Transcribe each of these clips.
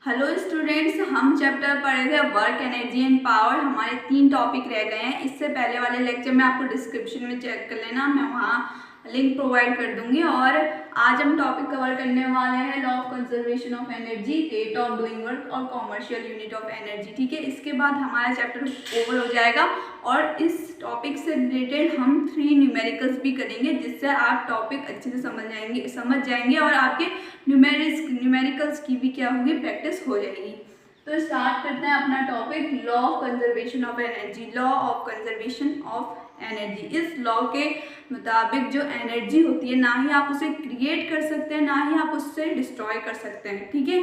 Hello students, हम chapter पढ़े थे वर्क एनर्जी एंड पावर। हमारे 3 टॉपिक रह गए हैं। इससे पहले वाले लेक्चर में आपको डिस्क्रिप्शन में चेक कर लेना, मैं वहाँ लिंक प्रोवाइड कर दूंगी। और आज हम टॉपिक कवर करने वाले हैं law of conservation of energy, rate of doing work और कॉमर्शियल यूनिट ऑफ एनर्जी। ठीक है, इसके बाद हमारा चैप्टर ओवर हो जाएगा और इस टॉपिक से रिलेटेड हम 3 न्यूमेरिकल्स भी करेंगे, जिससे आप टॉपिक अच्छे से समझ जाएंगे और आपके न्यूमेरिकल्स की भी क्या होगी, प्रैक्टिस हो जाएगी। तो स्टार्ट करते हैं अपना topic, law of conservation of energy. Law of conservation of energy, इस लॉ के मुताबिक जो एनर्जी होती है, ना ही आप उसे क्रिएट कर सकते हैं, ना ही आप उससे डिस्ट्रॉय कर सकते हैं। ठीक है,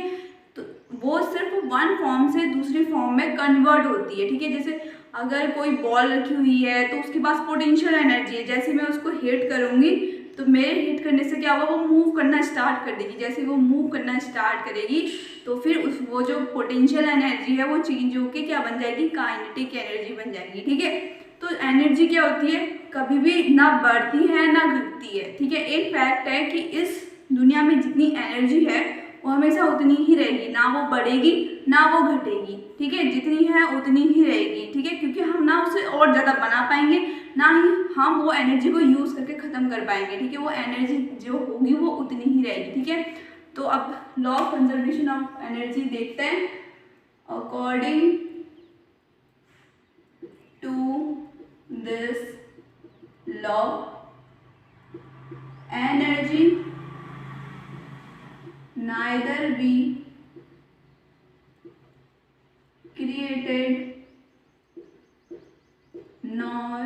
तो वो सिर्फ वन फॉर्म से दूसरी फॉर्म में कन्वर्ट होती है। ठीक है, जैसे अगर कोई बॉल रखी हुई है तो उसके पास पोटेंशियल एनर्जी है, जैसे मैं उसको हिट करूँगी तो मेरे हिट करने से क्या होगा, वो मूव करना स्टार्ट कर देगी। जैसे वो मूव करना स्टार्ट करेगी तो फिर वो जो पोटेंशियल एनर्जी है वो चेंज होके क्या बन जाएगी, काइनेटिक एनर्जी बन जाएगी। ठीक है, तो एनर्जी क्या होती है, कभी भी ना बढ़ती है ना घटती है। ठीक है, एक फैक्ट है कि इस दुनिया में जितनी एनर्जी है वो हमेशा उतनी ही रहेगी, ना वो बढ़ेगी ना वो घटेगी। ठीक है, जितनी है उतनी ही रहेगी। ठीक है, क्योंकि हम ना उसे और ज़्यादा बना पाएंगे, ना ही हम वो एनर्जी को यूज़ करके ख़त्म कर पाएंगे। ठीक है, वो एनर्जी जो होगी वो उतनी ही रहेगी। ठीक है, तो अब law of conservation of energy देखते हैं। According to this law, energy neither be created nor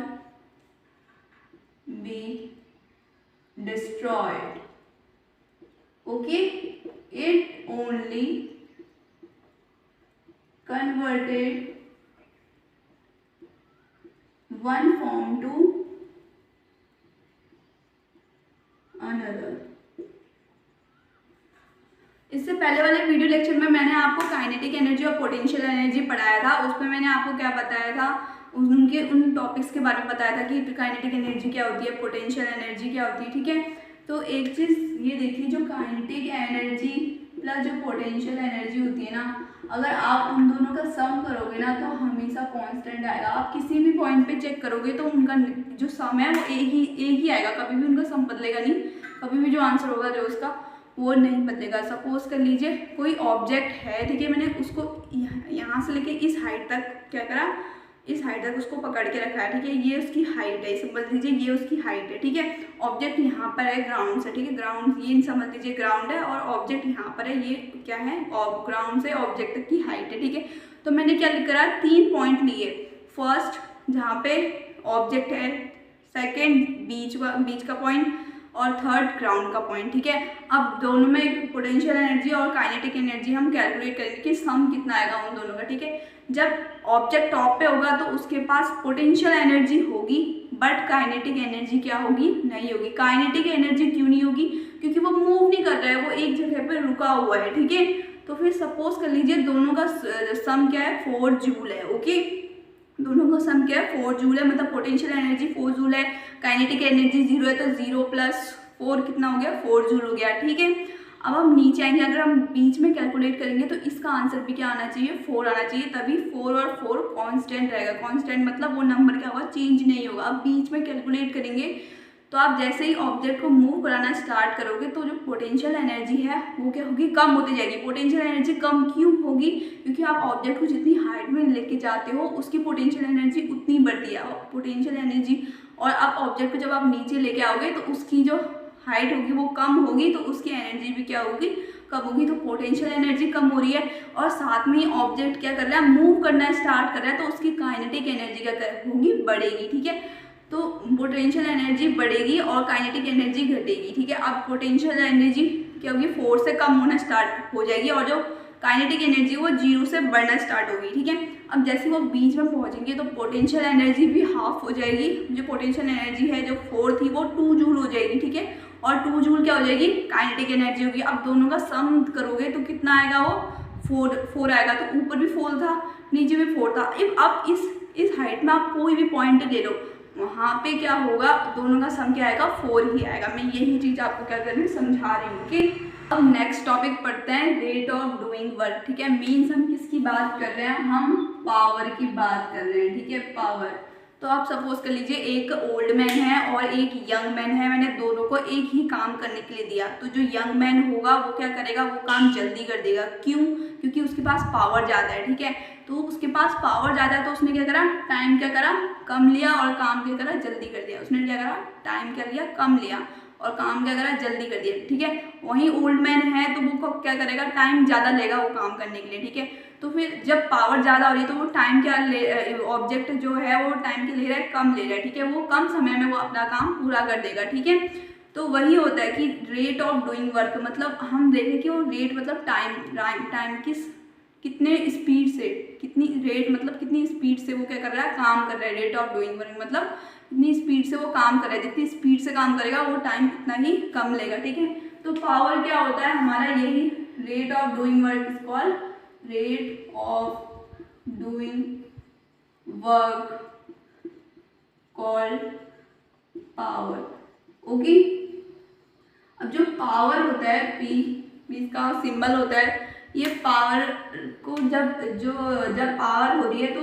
be destroyed. Okay, it only converted one form to another. इससे पहले वाले वीडियो लेक्चर में मैंने आपको काइनेटिक एनर्जी और पोटेंशियल एनर्जी पढ़ाया था। उसमें मैंने आपको क्या बताया था, उन टॉपिक्स के बारे में बताया था कि काइनेटिक एनर्जी क्या होती है, पोटेंशियल एनर्जी क्या होती है। ठीक है, तो एक चीज़ ये देखिए, जो काइनेटिक एनर्जी प्लस जो पोटेंशियल एनर्जी होती है ना, अगर आप उन दोनों का सम करोगे ना तो हमेशा कांस्टेंट आएगा। आप किसी भी पॉइंट पे चेक करोगे तो उनका जो सम है वो एक ही आएगा, कभी भी उनका सम बदलेगा नहीं, कभी भी जो आंसर होगा जो उसका वो नहीं बदलेगा। सपोज कर लीजिए कोई ऑब्जेक्ट है, ठीक है, मैंने उसको यहाँ से लेके इस हाइट तक क्या करा, इस हाइट तक उसको पकड़ के रखा है। ठीक है, ये उसकी हाइट है, समझ लीजिए ये उसकी हाइट है। ठीक है, ऑब्जेक्ट यहाँ पर है ग्राउंड से। ठीक है, ग्राउंड ये समझ लीजिए ग्राउंड है और ऑब्जेक्ट यहाँ पर है, ये क्या है, ग्राउंड से ऑब्जेक्ट तक की हाइट है। ठीक है, तो मैंने क्या करा, 3 पॉइंट लिए। फर्स्ट जहाँ पे ऑब्जेक्ट है, सेकेंड बीच का पॉइंट और थर्ड ग्राउंड का पॉइंट। ठीक है, अब दोनों में पोटेंशियल एनर्जी और काइनेटिक एनर्जी हम कैलकुलेट करेंगे कि सम कितना आएगा उन दोनों का। ठीक है, जब ऑब्जेक्ट टॉप पे होगा तो उसके पास पोटेंशियल एनर्जी होगी, बट काइनेटिक एनर्जी क्या होगी, नहीं होगी। काइनेटिक एनर्जी क्यों नहीं होगी, क्योंकि वो मूव नहीं कर रहा है, वो एक जगह पर रुका हुआ है। ठीक है, तो फिर सपोज कर लीजिए दोनों का सम क्या है, 4 जूल है। ओके, दोनों का सम क्या है, 4 जूल है, मतलब पोटेंशियल एनर्जी 4 जूल है, काइनेटिक एनर्जी 0 है, तो 0 + 4 कितना हो गया, 4 जूल हो गया। ठीक है, अब हम नीचे आएंगे, अगर हम बीच में कैलकुलेट करेंगे तो इसका आंसर भी क्या आना चाहिए, 4 आना चाहिए, तभी 4 और 4 कांस्टेंट रहेगा। कांस्टेंट मतलब वो नंबर क्या होगा, चेंज नहीं होगा। अब बीच में कैलकुलेट करेंगे तो आप जैसे ही ऑब्जेक्ट को मूव कराना स्टार्ट करोगे तो जो पोटेंशियल एनर्जी है वो क्या होगी, कम होती जाएगी। पोटेंशियल एनर्जी कम क्यों होगी, क्योंकि आप ऑब्जेक्ट को जितनी हाइट में लेके जाते हो उसकी पोटेंशियल एनर्जी उतनी बढ़ती है। पोटेंशियल एनर्जी और आप ऑब्जेक्ट को जब आप नीचे लेके आओगे तो उसकी जो हाइट होगी वो कम होगी, तो उसकी एनर्जी भी क्या होगी, कम होगी। तो पोटेंशियल एनर्जी कम हो रही है और साथ में ही ऑब्जेक्ट क्या कर रहा है, मूव करना स्टार्ट कर रहा है, तो उसकी काइनेटिक एनर्जी क्या होगी, बढ़ेगी। ठीक है, तो पोटेंशियल एनर्जी बढ़ेगी और काइनेटिक एनर्जी घटेगी। ठीक है, अब पोटेंशियल एनर्जी क्या होगी, 4 से कम होना स्टार्ट हो जाएगी और जो काइनेटिक एनर्जी वो 0 से बढ़ना स्टार्ट होगी। ठीक है, अब जैसे वो बीच में पहुंचेंगे तो पोटेंशियल एनर्जी भी हाफ हो जाएगी। जो पोटेंशियल एनर्जी है जो 4 थी वो 2 जूल हो जाएगी। ठीक है, और 2 जूल क्या हो जाएगी, काइनेटिक एनर्जी होगी। अब दोनों का सम करोगे तो कितना आएगा, वो 4 आएगा। तो ऊपर भी 4 था, नीचे भी 4 था। अब इस हाइट में आप कोई भी पॉइंट ले लो, वहाँ पे क्या होगा, दोनों का सम क्या आएगा, 4 ही आएगा। मैं यही चीज़ आपको क्या कर रही हूँ, समझा रही हूँ। कि अब नेक्स्ट टॉपिक पढ़ते हैं रेट ऑफ डूइंग वर्क। ठीक है, मीन्स हम किसकी बात कर रहे हैं, हम पावर की बात कर रहे हैं। ठीक है, पावर। तो आप सपोज कर लीजिए एक ओल्ड मैन है और एक यंग मैन है, मैंने दोनों को एक ही काम करने के लिए दिया। तो जो यंग मैन होगा वो क्या करेगा, वो काम जल्दी कर देगा। क्यों? क्योंकि उसके पास पावर ज़्यादा है। ठीक है, तो उसके पास पावर ज़्यादा है तो उसने क्या करा, टाइम क्या करा, कम लिया और काम क्या करा, जल्दी कर दिया। उसने क्या करा, टाइम क्या लिया, कम लिया और काम क्या करा, जल्दी कर दिया। ठीक है, वहीं ओल्ड मैन है तो वो क्या करेगा, टाइम ज़्यादा लेगा वो काम करने के लिए। ठीक है, तो फिर जब पावर ज़्यादा हो रही है तो वो टाइम क्या ले, ऑब्जेक्ट जो है वो टाइम के ले रहा है, कम ले रहा है। ठीक है, वो कम समय में वो अपना काम पूरा कर देगा। ठीक है, तो वही होता है कि रेट ऑफ डूइंग वर्क, मतलब हम देखें कि वो रेट मतलब टाइम कितने स्पीड से, कितनी रेट मतलब कितनी स्पीड से वो क्या कर रहा है, काम कर रहा है। रेट ऑफ डूइंग वर्क मतलब इतनी स्पीड से वो काम कर रहा है, जितनी स्पीड से काम करेगा वो टाइम इतना ही कम लेगा। ठीक है, तो पावर क्या होता है हमारा, यही rate of doing work is called rate of doing work called power. Okay, अब जो पावर होता है पी इसका सिंबल होता है, ये पावर को जब पावर हो रही है तो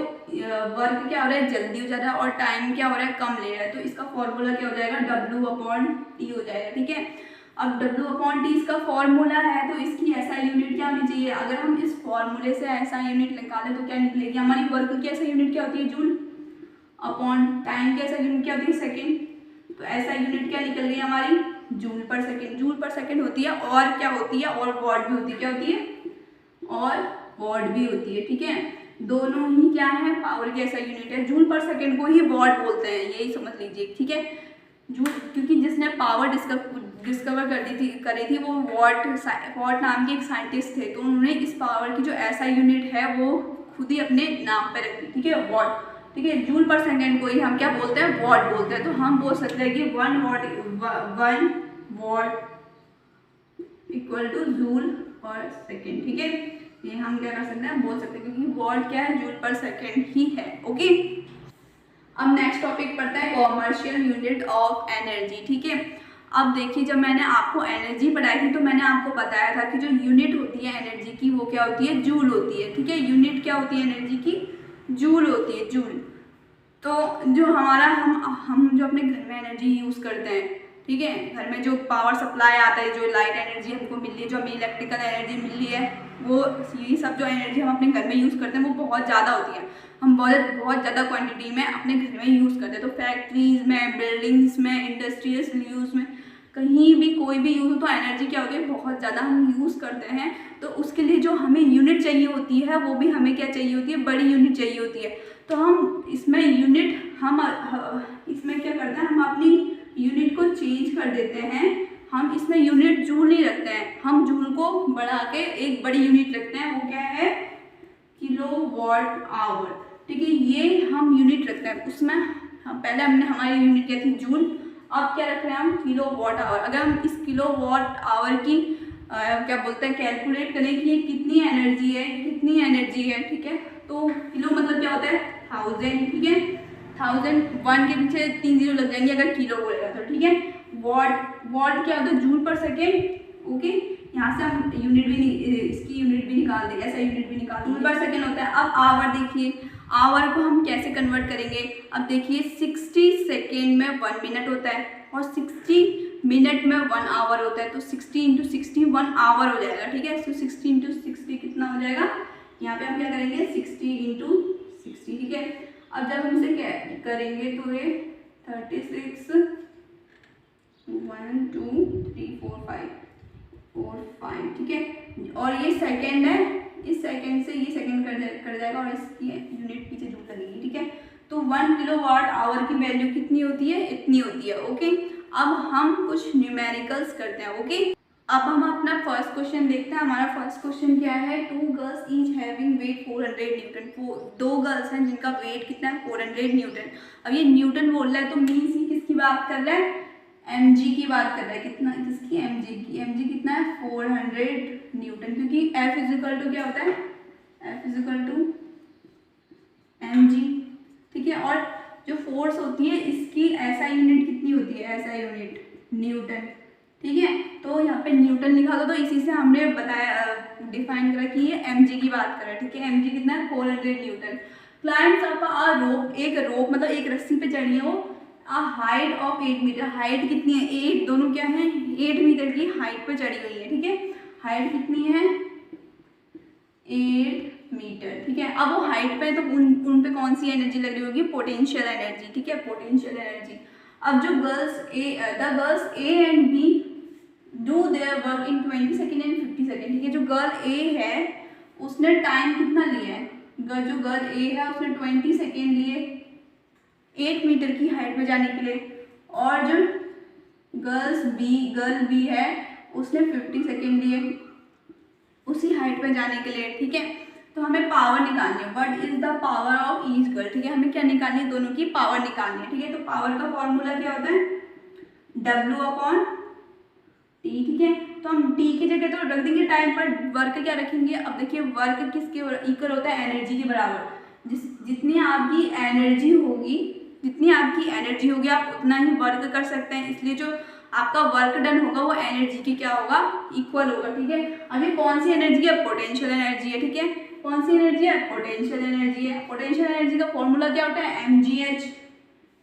वर्क क्या हो रहा है, जल्दी हो जा रहा है और टाइम क्या हो रहा है, कम ले रहा है। तो इसका फॉर्मूला क्या हो जाएगा, W/T हो जाएगा। ठीक है, अब W/T इसका फॉर्मूला है तो इसकी SI यूनिट क्या होनी चाहिए। अगर हम इस फॉर्मूले से SI यूनिट निकालें तो क्या निकलेगी, हमारी वर्क की SI यूनिट क्या होती है, जूल अपॉन टाइम की SI यूनिट क्या होती है, सेकेंड। तो SI यूनिट क्या निकल गई हमारी, जूल पर सेकेंड। जूल पर सेकेंड होती है और क्या होती है, और वॉट भी होती है। क्या होती है, और वॉट भी होती है। ठीक है, दोनों ही क्या है, पावर की SI यूनिट है। जूल पर सेकेंड को ही वॉट बोलते हैं, यही समझ लीजिए। ठीक है, जूल, क्योंकि जिसने पावर डिस्कवर करी थी वो वॉट नाम के एक साइंटिस्ट थे, तो उन्होंने इस पावर की जो SI यूनिट है वो खुद ही अपने नाम पे रखी। ठीक है, वॉट। ठीक है, जूल पर सेकेंड को ही हम क्या बोलते हैं, वॉट बोलते हैं। तो हम बोल सकते हैं कि 1 वॉट इक्वल टू जूल पर सेकेंड। ठीक है, ये हम क्या कर सकते हैं, बोल सकते हैं, क्योंकि वॉट क्या है, जूल पर सेकेंड ही है। ओके, अब नेक्स्ट टॉपिक पढ़ते हैं कॉमर्शियल यूनिट ऑफ एनर्जी। ठीक है, अब देखिए जब मैंने आपको एनर्जी पढ़ाई थी तो मैंने आपको बताया था कि जो यूनिट होती है एनर्जी की वो क्या होती है, जूल होती है। ठीक है, यूनिट क्या होती है एनर्जी की, जूल होती है, जूल। तो जो हमारा हम जो अपने घर में एनर्जी यूज़ करते हैं, ठीक है, घर में जो पावर सप्लाई आता है, जो लाइट एनर्जी हमको मिल रही है, जो हमें इलेक्ट्रिकल एनर्जी मिल रही है, वो यही सब जो एनर्जी हम अपने घर में यूज़ करते हैं वो बहुत ज़्यादा होती है। हम बहुत ज़्यादा क्वांटिटी में अपने घर में यूज़ करते हैं। तो फैक्ट्रीज़ में, बिल्डिंग्स में, इंडस्ट्रियल यूज़ में, कहीं भी कोई भी यूज़ हो तो एनर्जी क्या होती है, बहुत ज़्यादा हम यूज़ करते हैं। तो उसके लिए जो हमें यूनिट चाहिए होती है वो भी हमें क्या चाहिए होती है, बड़ी यूनिट चाहिए होती है। तो हम इसमें यूनिट इसमें क्या करते हैं, हम अपनी यूनिट को चेंज कर देते हैं। हम इसमें यूनिट जूल नहीं रखते हैं, हम जूल को बढ़ा के एक बड़ी यूनिट रखते हैं, वो क्या है, किलोवाट आवर। ठीक है, ये हम यूनिट रखते हैं उसमें। पहले हमारी यूनिट क्या थी, जूल, अब क्या रख रहे हैं हम, किलोवाट आवर। अगर हम इस किलोवाट आवर की क्या बोलते हैं, कैलकुलेट करें कि ये कितनी एनर्जी है, कितनी एनर्जी है। ठीक है, तो किलो मतलब क्या होता है, 1000। ठीक है, 1000, 1 के पीछे 3 जीरो लग जाएंगे अगर किलो बोलेगा तो। ठीक है, वॉट क्या होता है, जूल पर सेकेंड। ओके, यहाँ से हम यूनिट भी इसकी यूनिट भी निकाल देंगे, ऐसा यूनिट भी निकाल, जूल पर सेकेंड होता है। अब आवर देखिए, आवर को हम कैसे कन्वर्ट करेंगे। अब देखिए 60 सेकेंड में 1 मिनट होता है और 60 मिनट में 1 आवर होता है। तो 60 × 60 1 आवर हो जाएगा। ठीक है, तो 60 × 60 कितना हो जाएगा, यहाँ पे हम क्या करेंगे, 60 × 60। ठीक है, अब जब हम इसे क्या करेंगे तो ये 36 1 2 3 4 5। ठीक है, और ये सेकेंड है, इस सेकेंड से ये सेकेंड कर जाएगा और इसकी यूनिट पीछे जूल लगेगी। ठीक है, तो 1 किलोवाट आवर की वैल्यू कितनी होती है, इतनी होती है। ओके, अब हम कुछ न्यूमेरिकल्स करते हैं। ओके, अब हम अपना फर्स्ट क्वेश्चन देखते हैं। हमारा फर्स्ट क्वेश्चन क्या है, 2 girls each having wait 400 Newton. 2 girls हैं जिनका वेट कितना है, 400 न्यूटन। अब ये न्यूटन बोल रहा है तो मीन्स ही किसकी बात कर रहा है, mg की बात कर रहा है। कितना, किसकी, mg की। mg कितना है, 400 न्यूटन, क्योंकि F इक्वल टू क्या होता है, F इक्वल टू mg। ठीक है, और जो फोर्स होती है इसकी SI यूनिट कितनी होती है, SI यूनिट न्यूटन। ठीक है, तो यहाँ पे न्यूटन लिखा था, तो इसी से हमने बताया डिफाइन करा कि ये mg की बात कर रहा है, ठीक है। mg कितना है 400 न्यूटन। क्लाइंब्स अप अ रोप, एक रोप मतलब एक रस्सी पे चढ़ी है वो, a height of 8 metre, height कितनी है 8, दोनों क्या है 8 मीटर की हाइट पे चढ़ी हुई है, ठीक है। हाइट कितनी है 8 मीटर, ठीक है। अब वो हाइट पे तो उन पे कौन सी एनर्जी लग रही होगी, पोटेंशियल एनर्जी, ठीक है, पोटेंशियल एनर्जी। अब जो the girls A and B do their work in 20 second and 50 second, ठीक है। जो गर्ल ए है उसने टाइम कितना लिया है, जो गर्ल ए है उसने 20 सेकेंड लिए 8 मीटर की हाइट पे जाने के लिए, और जो गर्ल बी है उसने 50 सेकेंड लिए उसी हाइट पे जाने के लिए, ठीक है। तो हमें पावर निकालनी है, what is the power of each girl, ठीक है। हमें क्या निकालनी है, दोनों की पावर निकालनी है, ठीक है। तो पावर का फॉर्मूला क्या होता है W/T, ठीक है। तो हम T की जगह तो रख देंगे टाइम पर, वर्क क्या रखेंगे, अब देखिए वर्क किसके इक्वल होता है, एनर्जी के बराबर। जितनी आपकी एनर्जी होगी आप उतना ही वर्क कर सकते हैं, इसलिए जो आपका वर्क डन होगा वो एनर्जी की क्या होगा, इक्वल होगा, ठीक है। अभी कौन सी एनर्जी है, पोटेंशियल एनर्जी है, ठीक है। कौन सी एनर्जी है, पोटेंशियल एनर्जी है। पोटेंशियल एनर्जी का फॉर्मूला क्या होता है, mgh,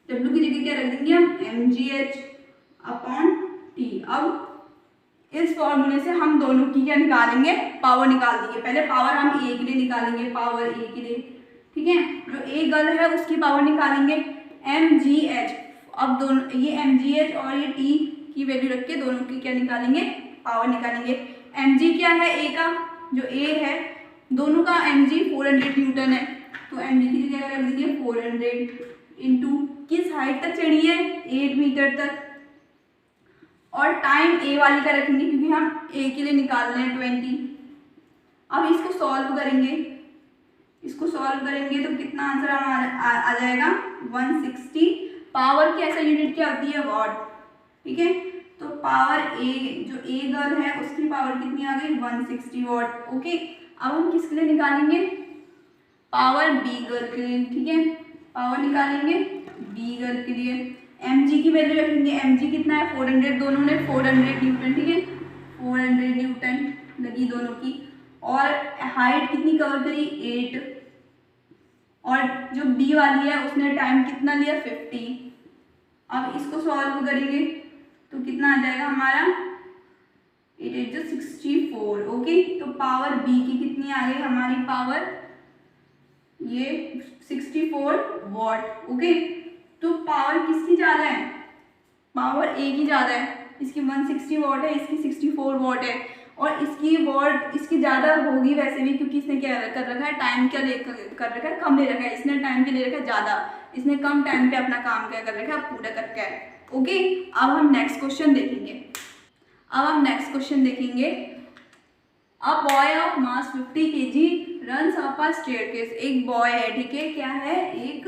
W की जगह क्या रख देंगे हम mgh/T। अब इस फॉर्मूले से हम दोनों की क्या निकालेंगे, पावर निकाल देंगे। पहले पावर हम ए के लिए निकालेंगे, पावर ए के लिए, ठीक है। जो ए गर्ल है उसकी पावर निकालेंगे mgh। अब दोनों ये mgh और ये T की वैल्यू रख के दोनों की क्या निकालेंगे, पावर निकालेंगे। mg क्या है ए का, जो ए है दोनों का mg 400 न्यूटन है, तो mg की जगह रख देंगे 400 इंटू किस हाइट तक चढ़ी है 8 मीटर तक, और टाइम ए वाली का रखेंगे क्योंकि हम ए के लिए निकाल रहे हैं 20। अब इसको सॉल्व करेंगे तो कितना आंसर हमारा आ जाएगा 160। पावर की ऐसा यूनिट क्या होती है, वॉट, ठीक है। तो पावर ए, जो ए गर्ल है उसकी पावर कितनी आ गई 160 वॉट, ओके। अब हम किसके लिए निकालेंगे, पावर बी गर्ल के लिए, ठीक है। पावर निकालेंगे बी गर्ल के लिए, mg की वैल्यू रखेंगे, mg कितना है 400, दोनों ने 400 न्यूटन, ठीक है। 400 न्यूटन लगी दोनों की, और हाइट कितनी कवर करी 8, और जो बी वाली है उसने टाइम कितना लिया 50। अब इसको सॉल्व करेंगे तो कितना आ जाएगा हमारा 64, ओके। तो पावर बी की कितनी आ गई हमारी पावर, ये 64 वॉट, ओके। तो पावर किसकी ज़्यादा है, पावर ए की ज़्यादा है, इसकी 160 वॉट है, इसकी 64 वॉट है, और इसकी वॉट इसकी ज़्यादा होगी वैसे भी, क्योंकि इसने क्या कर रखा है, टाइम क्या कर रखा है, कम ले रखा है। इसने टाइम के ले रखा है ज़्यादा, इसने कम टाइम पे अपना काम क्या कर रखा है, पूरा करके है, ओके। अब हम नेक्स्ट क्वेश्चन देखेंगे। A boy of mass 50 kg runs up a staircase, एक बॉय है, ठीक है, क्या है, एक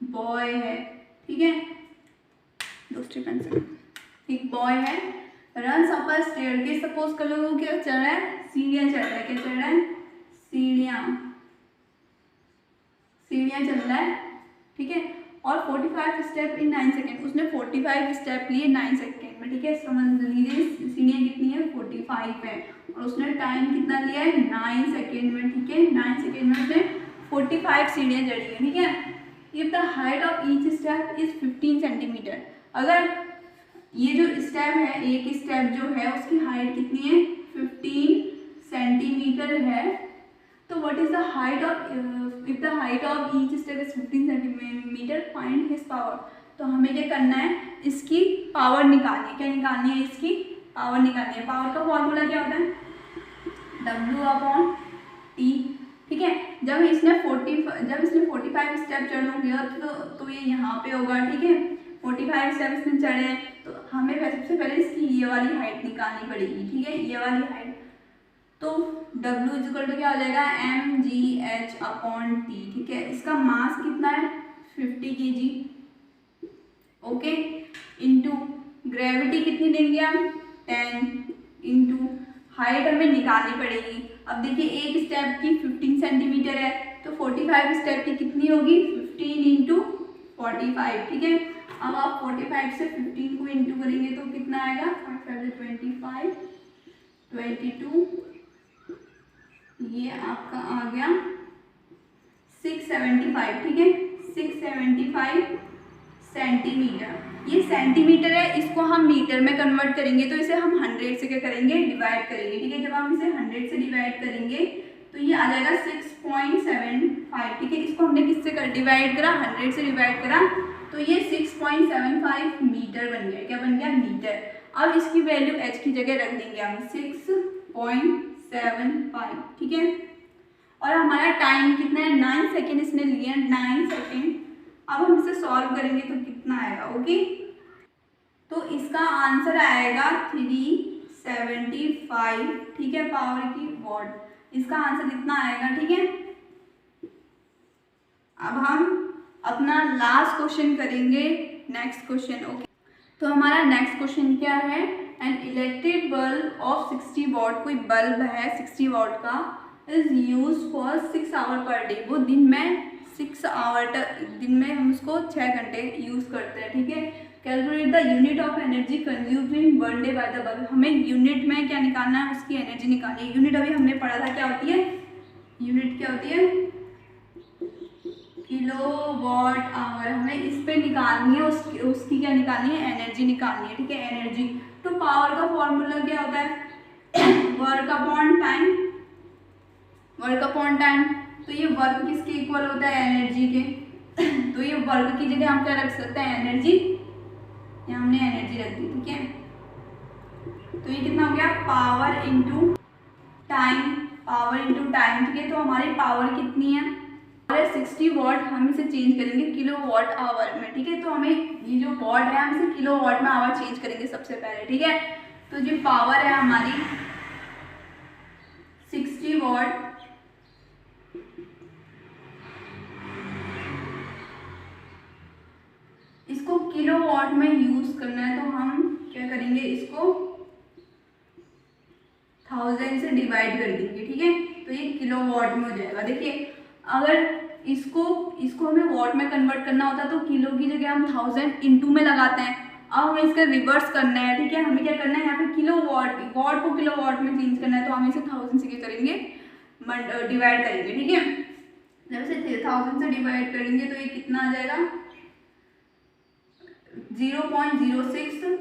बॉय है, ठीक है, दूसरी पेंसिल, एक बॉय है, रन्स अप अ स्टेयरकेस, सपोज कर लो क्या चल रहा है, सीढ़ियाँ चल रहा है, क्या चल रहा है, सीढ़ियाँ चल रहा है, ठीक है। और 45 स्टेप इन 9 सेकेंड, उसने 45 स्टेप लिए 9 सेकेंड में, ठीक है। समझ लीजिए सीढ़ियाँ कितनी है 45 है, और उसने टाइम कितना लिया है 9 सेकेंड में, ठीक है। 9 सेकेंड में उसने 45 सीढ़ियाँ चढ़ी है, ठीक है। If the height of each step is 15 centimetre, अगर ये जो स्टेप है, एक स्टेप जो है उसकी हाइट कितनी है 15 सेंटीमीटर है, तो what is the height of, if the height of each step is 15 centimetre, find his power. तो हमें क्या करना है, इसकी पावर निकालनी है, क्या निकालनी है, इसकी पावर निकालनी है। पावर का फॉर्मूला क्या होता है W/T, ठीक है। जब इसने 45 स्टेप चढ़ोगे तो ये यहाँ पे होगा, ठीक है। 45 स्टेप इसने चढ़े हैं, तो हमें सबसे पहले इसकी ये वाली हाइट निकालनी पड़ेगी, ठीक है, ये वाली हाइट। तो W = क्या हो जाएगा mgh/T, ठीक है। इसका मास कितना है 50 kg, ओके, इंटू ग्रेविटी कितनी देंगे हम 10, इंटू हाइट हमें निकालनी पड़ेगी। अब देखिए एक स्टेप की 15 सेंटीमीटर है, तो 45 स्टेप की कितनी होगी 15 इंटू 45, ठीक है। अब आप 45 से 15 को इंटू करेंगे तो कितना आएगा 5 25, 22, ये आपका आ गया 675, ठीक है, 675 सेंटीमीटर। ये सेंटीमीटर है, इसको हम मीटर में कन्वर्ट करेंगे तो इसे हम 100 से क्या करेंगे, डिवाइड करेंगे, ठीक है। जब हम इसे 100 से डिवाइड करेंगे तो ये आ जाएगा 6.75, ठीक है। इसको हमने किससे कर डिवाइड करा, 100 से डिवाइड करा, तो ये 6.75 मीटर बन गया। क्या बन गया, मीटर। अब इसकी वैल्यू h की जगह रख देंगे हम 6.75, ठीक है। और हमारा टाइम कितना है, 9 सेकेंड इसने लिए, 9 सेकेंड। अब हम इसे सॉल्व करेंगे तो कितना आएगा, ओके। तो इसका आंसर आएगा 375, ठीक है, पावर की वॉट। इसका आंसर कितना आएगा, ठीक है। अब हम अपना लास्ट क्वेश्चन करेंगे, नेक्स्ट क्वेश्चन, ओके। तो हमारा नेक्स्ट क्वेश्चन क्या है, an electric bulb of 60 watt, कोई बल्ब है 60 वॉट का, is use for 6 hour per day. वो दिन में 6 आवर तक, दिन में हम उसको 6 घंटे यूज़ करते हैं, ठीक है। Calculate the unit of energy consumed in 1 day by the bulb. हमें यूनिट में क्या निकालना है, उसकी एनर्जी निकालनी है। यूनिट अभी हमने पढ़ा था, क्या होती है यूनिट, क्या होती है, किलोवाट आवर। हमें इस पे निकालनी है, उसकी क्या निकालनी है, एनर्जी निकालनी है, ठीक है, एनर्जी। तो पावर का फॉर्मूला क्या होता है, work upon time, work upon time. तो ये वर्क किसके इक्वल होता है, एनर्जी के। तो ये वर्क की जगह हम क्या रख सकते हैं, एनर्जी, यहाँ हमने एनर्जी रख दी, ठीक है। तो ये कितना हो गया, power into time, power into time, ठीक है। तो हमारी पावर कितनी है, 60 वॉट, हम इसे चेंज करेंगे किलो वॉट आवर में, ठीक है। तो हमें ये जो वॉट है, हम इसे किलो वॉट में आवर चेंज करेंगे सबसे पहले, ठीक है। तो जो पावर है हमारी 60 वॉट, इसको किलो वॉट में यूज करना है, तो हम क्या करेंगे, इसको 1000 से डिवाइड कर देंगे, ठीक है। तो ये किलो वॉट में हो जाएगा। देखिए, अगर इसको हमें वॉट में कन्वर्ट करना होता है तो किलो की जगह हम 1000 इंटू में लगाते हैं। अब हमें इसका रिवर्स करना है, ठीक है। हमें क्या करना है, यहाँ पे किलो वॉट को किलो वॉट में चेंज करना है, तो हम इसे 1000 से क्या करेंगे, डिवाइड करेंगे, ठीक है। जब इसे 1000 से डिवाइड करेंगे तो ये कितना आ जाएगा, 0.06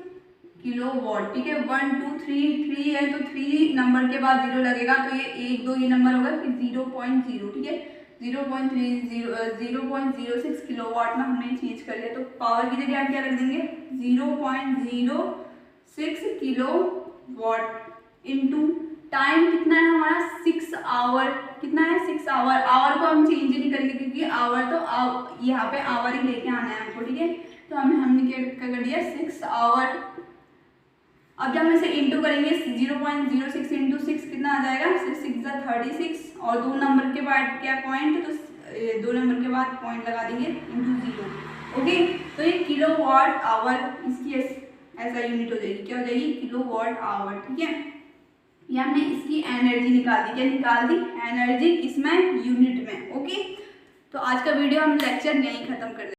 किलो वॉट, ठीक है। 1 2 3 है तो 3 नंबर के बाद 0 लगेगा, तो ये 1 2 ये नंबर होगा, फिर 0.0, ठीक है। 0.06 किलो वाट में हमने चेंज कर लिया। तो पावर की जगह आप क्या रख देंगे, 0.06 किलो वाट इंटू टाइम कितना है हमारा, 6 आवर। कितना है, 6 आवर। आवर को हम चेंज ही नहीं करेंगे क्योंकि आवर तो यहाँ पे आवर ही लेके आना है हमको, ठीक है। तो हमने क्या कर दिया, 6 आवर। अब जब हम इसे इंटू करेंगे, 0.06 इंटू 6 कितना आ जाएगा, 6 36, और 2 नंबर के बाद क्या पॉइंट, तो 2 नंबर के बाद पॉइंट लगा देंगे, इंटू 0, ओके। तो ये किलो वॉट आवर इसकी ऐसा यूनिट हो जाएगी, क्या हो जाएगी, किलो वॉट आवर, ठीक है। ये हमने इसकी एनर्जी निकाल दी, क्या निकाल दी, एनर्जी, किसमें, यूनिट में, ओके। तो आज का वीडियो हम लेक्चर यहीं खत्म कर देंगे।